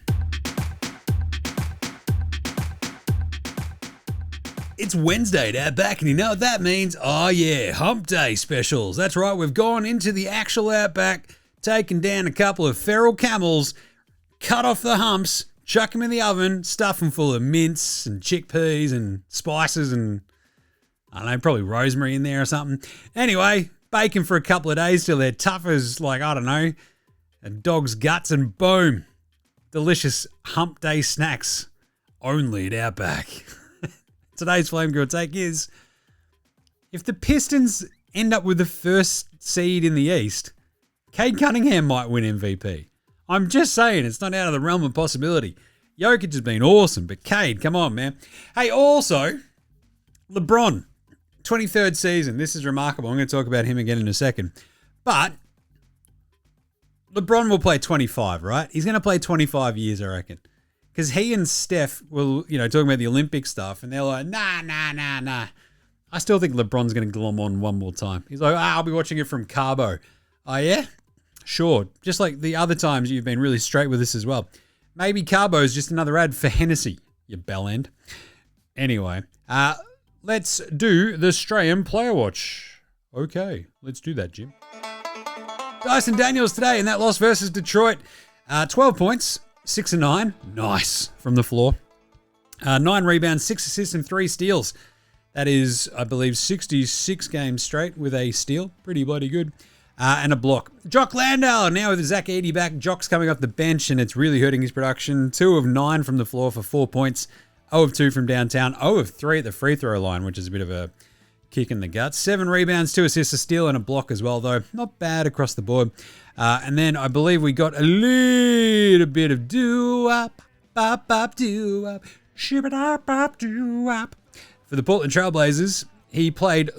It's Wednesday at Outback, and you know what that means? Oh yeah, Hump Day specials. That's right, we've gone into the actual Outback, taken down a couple of feral camels, cut off the humps, chuck them in the oven, stuff them full of mince and chickpeas and spices and, I don't know, probably rosemary in there or something. Anyway, bake them for a couple of days till they're tough as, a dog's guts, and boom, delicious Hump Day snacks only at Outback. Today's Flame Girl take is, if the Pistons end up with the first seed in the East, Cade Cunningham might win MVP. I'm just saying, it's not out of the realm of possibility. Jokic has been awesome, but Cade, come on, man. Hey, also, LeBron, 23rd season. This is remarkable. I'm going to talk about him again in a second. But LeBron will play 25, right? He's going to play 25 years, I reckon. Because he and Steph will, talking about the Olympic stuff, and they're like, nah. I still think LeBron's going to glom on one more time. He's like, I'll be watching it from Cabo. Oh, yeah? Sure. Just like the other times you've been really straight with this as well. Maybe Cabo's just another ad for Hennessy, you bellend. Anyway, let's do the Australian Player Watch. Okay, let's do that, Jim. Dyson Daniels today in that loss versus Detroit. 12 points. 6 and 9. Nice from the floor. 9 rebounds, 6 assists, and 3 steals. That is, I believe, 66 games straight with a steal. Pretty bloody good. And a block. Jock Landale, now with Zach Edey back. Jock's coming off the bench, and it's really hurting his production. 2 of 9 from the floor for 4 points. 0 of 2 from downtown. 0 of 3 at the free throw line, which is a bit of a kick in the guts. 7 rebounds, 2 assists, a steal, and a block as well, though. Not bad across the board. And then I believe we got a little bit of doo-wop, bop, doo-wop, shibba-dop, doo-wop. For the Portland Trailblazers, he played,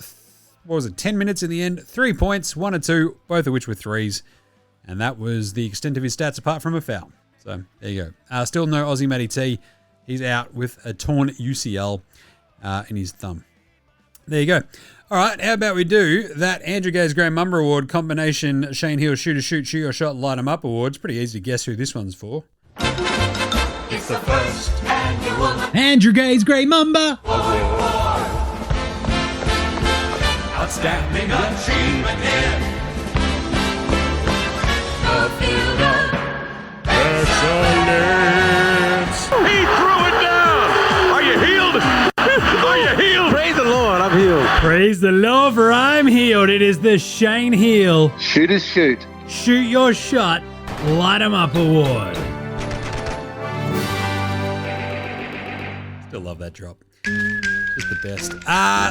10 minutes in the end, 3 points, 1 or 2, both of which were threes. And that was the extent of his stats apart from a foul. So there you go. Still no Aussie Matty T. He's out with a torn UCL in his thumb. There you go. All right, how about we do that Andrew Gay's Grey Mamba Award combination Shane Hill shoot your shot, light 'em up awards. Pretty easy to guess who this one's for. It's the first annual Andrew Gay's Grey Mamba. Standing achievement here. He threw it down. Are you healed? Are you healed? Praise the Lord, I'm healed. Praise the Lord, for I'm healed. It is the Shane Heal Shooters shoot. Shoot Your Shot, Light 'em Up Award. Still love that drop. Just the best.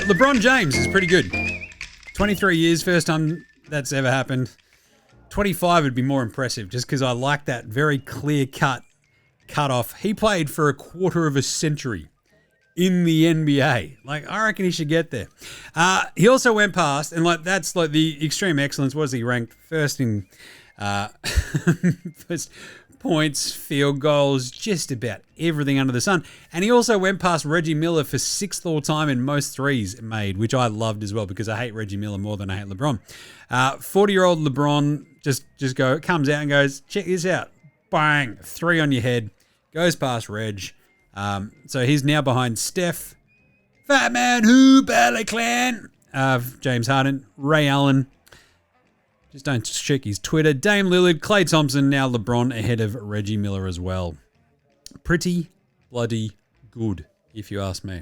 LeBron James is pretty good. 23 years, first time that's ever happened. 25 would be more impressive just because I like that very clear-cut off. He played for a quarter of a century in the NBA. Like, I reckon he should get there. He also went past, and like that's like the extreme excellence. Was he ranked first in first points, field goals, just about everything under the sun. And he also went past Reggie Miller for 6th all-time in most threes made, which I loved as well because I hate Reggie Miller more than I hate LeBron. 40-year-old LeBron just comes out and goes, check this out. Bang, 3 on your head. Goes past Reg. So he's now behind Steph, Fat Man Who, Ballet Clan, James Harden, Ray Allen. Just don't check his Twitter. Dame Lillard, Klay Thompson, now LeBron ahead of Reggie Miller as well. Pretty bloody good, if you ask me.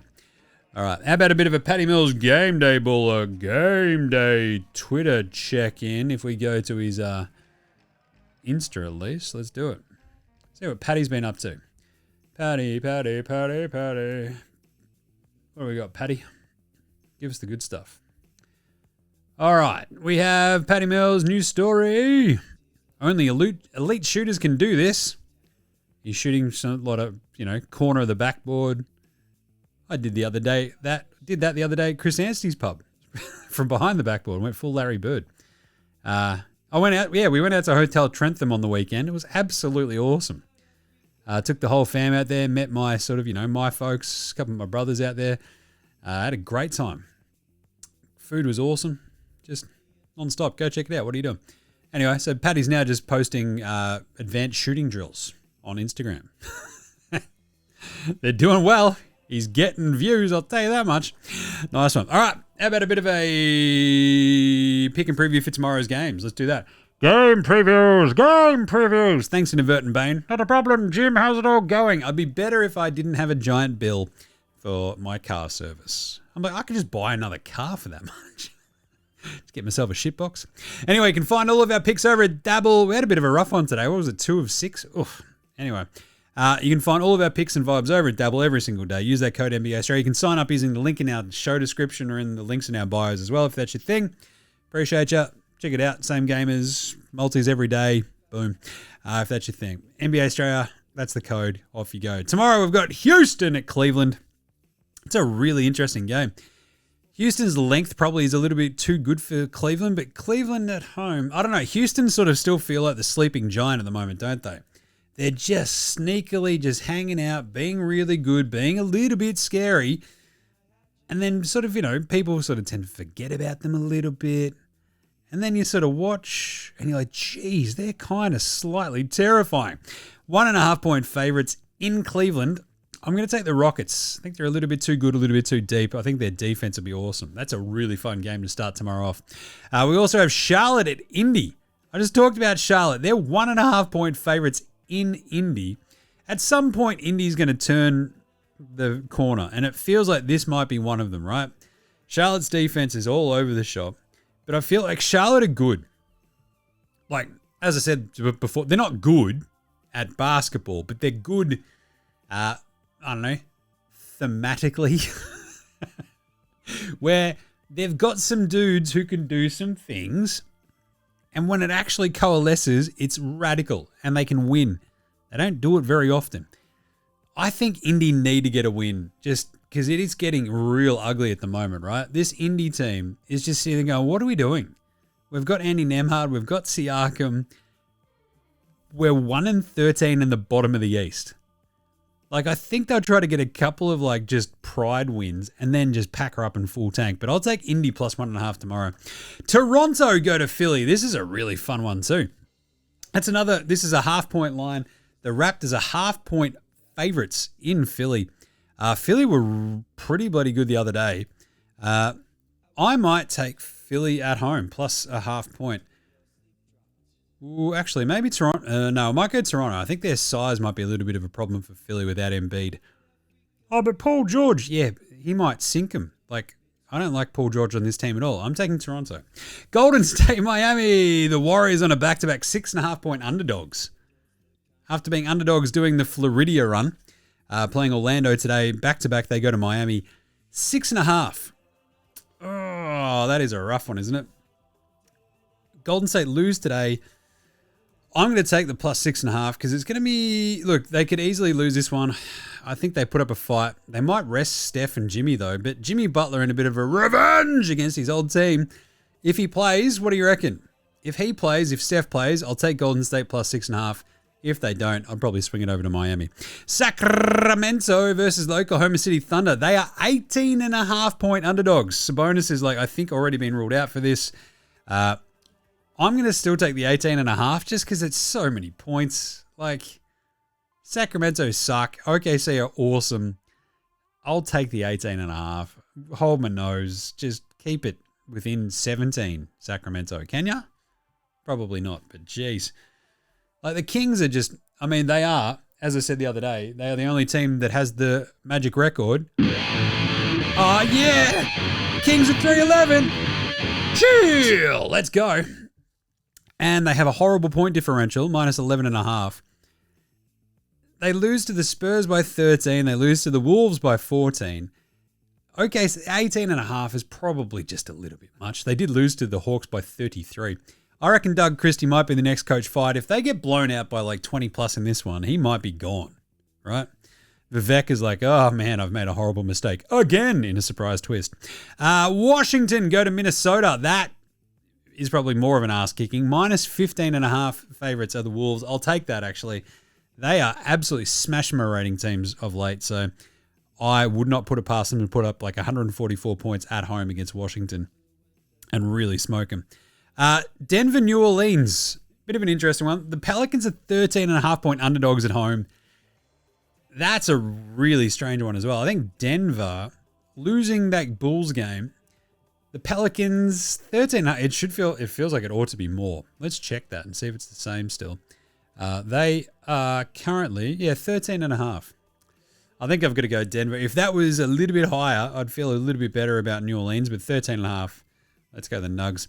All right, how about a bit of a Patty Mills game day baller, game day Twitter check-in? If we go to his Insta at least, let's do it. See what Patty's been up to. Patty. What do we got, Patty? Give us the good stuff. All right, we have Patty Mills' new story. Only elite shooters can do this. He's shooting a lot of, corner of the backboard. I did that the other day at Chris Anstey's pub from behind the backboard. Went full Larry Bird. We went out to Hotel Trentham on the weekend. It was absolutely awesome. Took the whole fam out there, met my my folks, a couple of my brothers out there. Had a great time. Food was awesome. Just non-stop. Go check it out. What are you doing? Anyway, so Patty's now just posting advanced shooting drills on Instagram. They're doing well. He's getting views, I'll tell you that much. Nice one. All right, how about a bit of a pick and preview for tomorrow's games? Let's do that. Game previews. Thanks, Inadvertent Bane. Not a problem, Jim. How's it all going? I'd be better if I didn't have a giant bill for my car service. I'm like, I could just buy another car for that much. Just get myself a shitbox. Anyway, you can find all of our picks over at Dabble. We had a bit of a rough one today. What was it, 2 of 6? Oof. Anyway, you can find all of our picks and vibes over at Dabble every single day. Use that code NBA Straya. You can sign up using the link in our show description or in the links in our bios as well, if that's your thing. Appreciate you. Check it out. Same gamers, multis every day. Boom. If that's your thing. NBA Straya, that's the code. Off you go. Tomorrow we've got Houston at Cleveland. It's a really interesting game. Houston's length probably is a little bit too good for Cleveland, but Cleveland at home, I don't know. Houston sort of still feel like the sleeping giant at the moment, don't they? They're just sneakily just hanging out, being really good, being a little bit scary. And then sort of, people sort of tend to forget about them a little bit. And then you sort of watch and you're like, geez, they're kind of slightly terrifying. 1.5 point favorites in Cleveland. I'm going to take the Rockets. I think they're a little bit too good, a little bit too deep. I think their defense will be awesome. That's a really fun game to start tomorrow off. We also have Charlotte at Indy. I just talked about Charlotte. They're 1.5 point favorites in Indy. At some point, Indy's going to turn the corner, and it feels like this might be one of them, right? Charlotte's defense is all over the shop, but I feel like Charlotte are good. Like, as I said before, they're not good at basketball, but they're good, I don't know, thematically, where they've got some dudes who can do some things, and when it actually coalesces, it's radical, and they can win. They don't do it very often. I think Indy need to get a win, just because it is getting real ugly at the moment, right? This Indy team is just sitting there going, what are we doing? We've got Andy Nemhard, we've got Siakam. We're 1-13 in the bottom of the East. Like, I think they'll try to get a couple of, like, just pride wins and then just pack her up in full tank. But I'll take Indy plus 1.5 tomorrow. Toronto go to Philly. This is a really fun one too. This is a 0.5 point line. The Raptors are 0.5 point favorites in Philly. Philly were pretty bloody good the other day. I might take Philly at home, plus a half point. Ooh, actually, maybe Toronto. No, I might go Toronto. I think their size might be a little bit of a problem for Philly without Embiid. Oh, but Paul George, yeah, he might sink them. Like, I don't like Paul George on this team at all. I'm taking Toronto. Golden State, Miami. The Warriors on a back-to-back 6.5-point underdogs. After being underdogs doing the Floridia run, playing Orlando today, back-to-back, they go to Miami. 6.5. Oh, that is a rough one, isn't it? Golden State lose today. I'm going to take the plus 6.5 because it's going to be... Look, they could easily lose this one. I think they put up a fight. They might rest Steph and Jimmy, though. But Jimmy Butler in a bit of a revenge against his old team. If he plays, what do you reckon? If he plays, if Steph plays, I'll take Golden State plus 6.5. If they don't, I'll probably swing it over to Miami. Sacramento versus the Oklahoma City Thunder. They are 18.5-point underdogs. Sabonis is, I think already been ruled out for this. I'm going to still take the 18.5 just because it's so many points. Sacramento suck. OKC are awesome. I'll take the 18.5. Hold my nose. Just keep it within 17, Sacramento. Can ya? Probably not, but geez. The Kings are just, they are, as I said the other day, they are the only team that has the magic record. Oh, yeah! Kings at 3-11. Chill! Let's go. And they have a horrible point differential, minus 11.5. They lose to the Spurs by 13. They lose to the Wolves by 14. Okay, so 18.5 is probably just a little bit much. They did lose to the Hawks by 33. I reckon Doug Christie might be the next coach fired. If they get blown out by 20 plus in this one, he might be gone, right? Vivek is oh man, I've made a horrible mistake again in a surprise twist. Washington go to Minnesota. That is probably more of an ass kicking. Minus 15.5 favorites are the Wolves. I'll take that actually. They are absolutely smash my rating teams of late, so I would not put it past them to put up 144 points at home against Washington and really smoke them. Denver, New Orleans, bit of an interesting one. The Pelicans are 13.5-point underdogs at home. That's a really strange one as well. I think Denver losing that Bulls game. The Pelicans 13. It feels like it ought to be more. Let's check that and see if it's the same still. They are currently 13.5. I think I've got to go Denver. If that was a little bit higher, I'd feel a little bit better about New Orleans, but 13.5. Let's go the Nugs.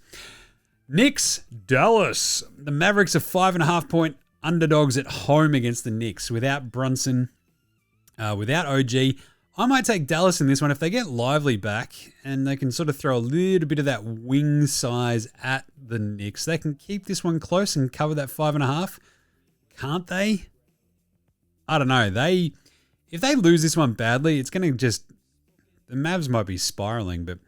Knicks, Dallas. The Mavericks are 5.5-point underdogs at home against the Knicks. Without Brunson, without OG. I might take Dallas in this one. If they get Lively back and they can sort of throw a little bit of that wing size at the Knicks, they can keep this one close and cover that 5.5. Can't they? I don't know. If they lose this one badly, it's going to the Mavs might be spiraling, but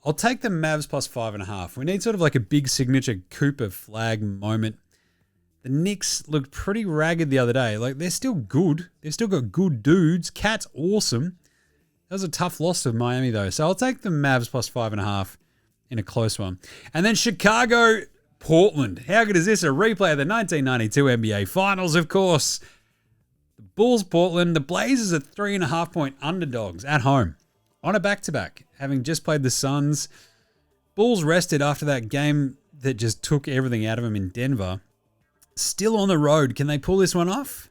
I'll take the Mavs plus 5.5. We need sort of a big signature Cooper flag moment. The Knicks looked pretty ragged the other day. They're still good. They've still got good dudes. Cat's awesome. That was a tough loss of Miami, though. So I'll take the Mavs plus 5.5 in a close one. And then Chicago, Portland. How good is this? A replay of the 1992 NBA Finals, of course. The Bulls, Portland. The Blazers are 3.5-point underdogs at home on a back-to-back, having just played the Suns. Bulls rested after that game that just took everything out of them in Denver. Still on the road. Can they pull this one off?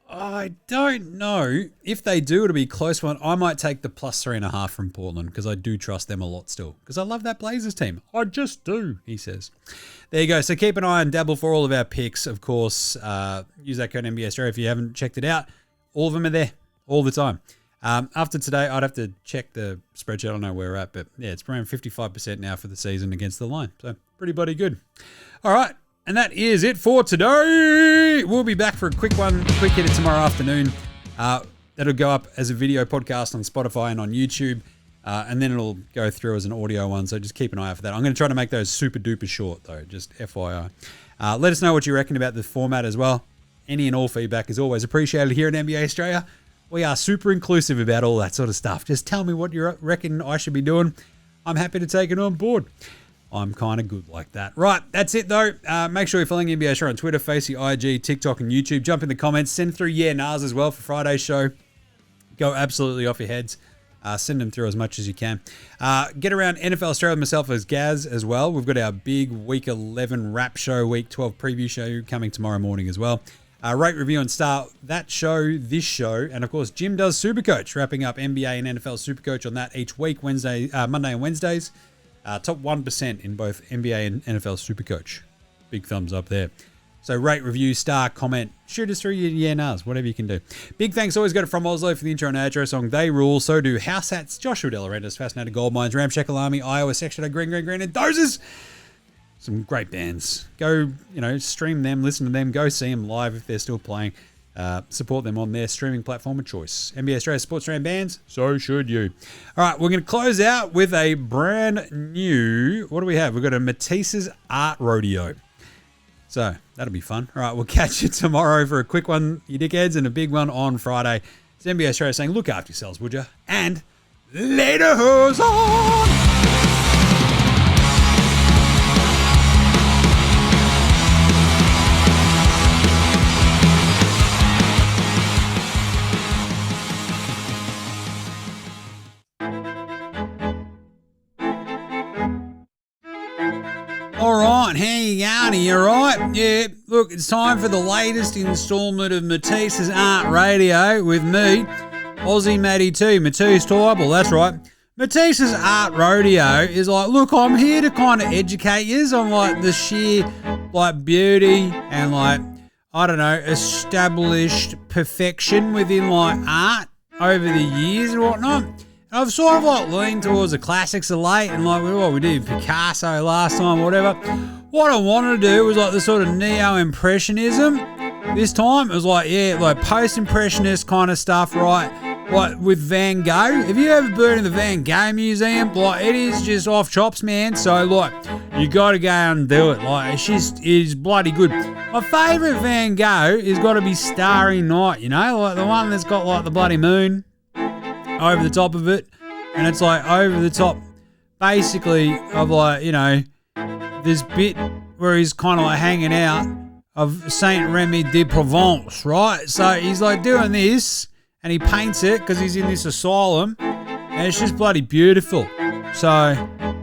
I don't know. If they do, it'll be a close one. I might take the plus 3.5 from Portland because I do trust them a lot still. Because I love that Blazers team. I just do, he says. There you go. So keep an eye on Dabble for all of our picks, of course. Use that code NBA Straya if you haven't checked it out. All of them are there all the time. After today, I'd have to check the spreadsheet. I don't know where we're at, but yeah, it's around 55% now for the season against the line. So pretty bloody good. All right. And that is it for today. We'll be back for a quick hit tomorrow afternoon. That'll go up as a video podcast on Spotify and on YouTube. And then it'll go through as an audio one. So just keep an eye out for that. I'm going to try to make those super duper short though, just FYI. Let us know what you reckon about the format as well. Any and all feedback is always appreciated here at NBA Australia. We are super inclusive about all that sort of stuff. Just tell me what you reckon I should be doing. I'm happy to take it on board. I'm kind of good like that. Right, that's it though. Make sure you're following NBA Show on Twitter, Facey, IG, TikTok, and YouTube. Jump in the comments. Send through Nars as well for Friday's show. Go absolutely off your heads. Send them through as much as you can. Get around NFL Australia with myself as Gaz as well. We've got our big Week 11 wrap show, Week 12 preview show coming tomorrow morning as well. Rate, review, and start that show, this show, and of course Jim does Supercoach, wrapping up NBA and NFL Supercoach on that each week, Monday and Wednesdays. Top 1% in both NBA and NFL Supercoach. Big thumbs up there. So rate, review, star, comment, shoot us through your yeah-nahs, whatever you can do. Big thanks always go to From Oslo for the intro and outro song They Rule. So do House Hats, Joshua De Laurentiis, Fascinated Gold Mines, Ramshackle Army, Iowa Section, Green, and Dozers. Some great bands. Go, stream them, listen to them, go see them live if they're still playing. Support them on their streaming platform of choice. NBA Australia Sports Australian bands, so should you. All right, we're going to close out with a brand new, what do we have? We've got a Matisse's Art Rodeo. So that'll be fun. All right, we'll catch you tomorrow for a quick one, you dickheads, and a big one on Friday. It's NBA Australia saying, look after yourselves, would you? And later, hose on! All right, how you going? Are you all right? Yeah, look, it's time for the latest instalment of Matisse's Art Radio with me, Aussie Matty T, Matisse Tybal, that's right. Matisse's Art Radio is like, look, I'm here to kind of educate you on like the sheer like beauty and like, I don't know, established perfection within like art over the years and whatnot. I've sort of like leaned towards the classics of late and like what we did Picasso last time, whatever. What I wanted to do was like the sort of neo-impressionism. This time it was like, yeah, like post-impressionist kind of stuff, right? Like with Van Gogh. Have you ever been to the Van Gogh Museum? Like it is just off chops, man. So like you got to go and do it. Like it is bloody good. My favourite Van Gogh has got to be Starry Night, like the one that's got like the bloody moon over the top of it, and it's like over the top basically of like, this bit where he's kind of like hanging out of Saint Remy de Provence, right? So he's like doing this and he paints it because he's in this asylum and it's just bloody beautiful. So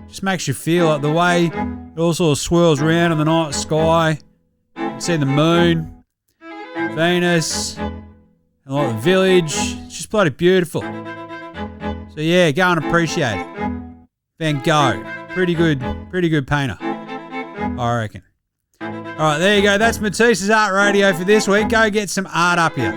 just makes you feel like the way it all sort of swirls around in the night sky. You can see the moon, Venus, and like the village. It's just bloody beautiful. So yeah, go and appreciate it. Van Gogh, pretty good painter, I reckon. All right, there you go. That's Matisse's Art Radio for this week. Go get some art up here.